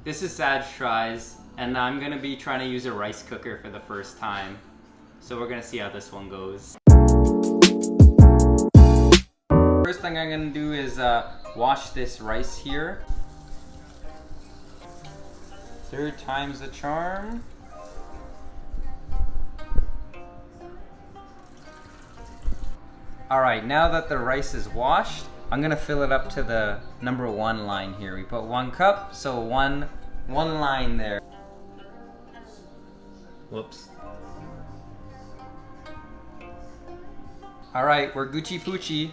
This is Sad Tries, and I'm gonna be trying to use a rice cooker for the first time. So we're gonna see how this one goes. First thing I'm gonna do is wash this rice here. Third time's the charm. Alright, now that the rice is washed, I'm gonna fill it up to the number 1 line here. We put 1 cup, so one line there. Whoops. Alright, we're Gucci Poochie.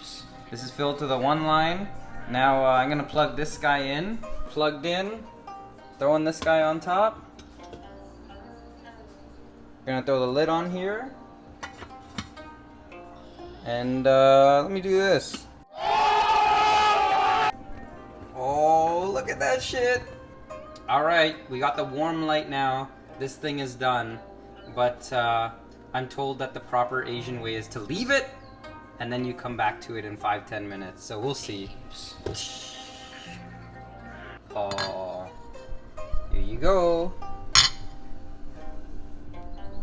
This is filled to the 1 line. Now I'm gonna plug this guy in. Plugged in. Throwing this guy on top. Gonna throw the lid on here. And let me do this. Oh, look at that shit. Alright, we got the warm light now. This thing is done. But I'm told that the proper Asian way is to leave it and then you come back to it in 5-10 minutes. So we'll see. Oh, here you go.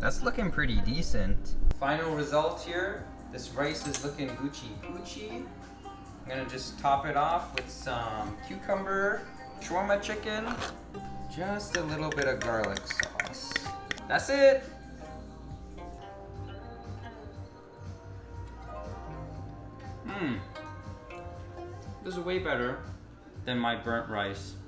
That's looking pretty decent. Final result here. This rice is looking Gucci Poochie. I'm gonna just top it off with some cucumber, shawarma chicken, just a little bit of garlic sauce. That's it. This is way better than my burnt rice.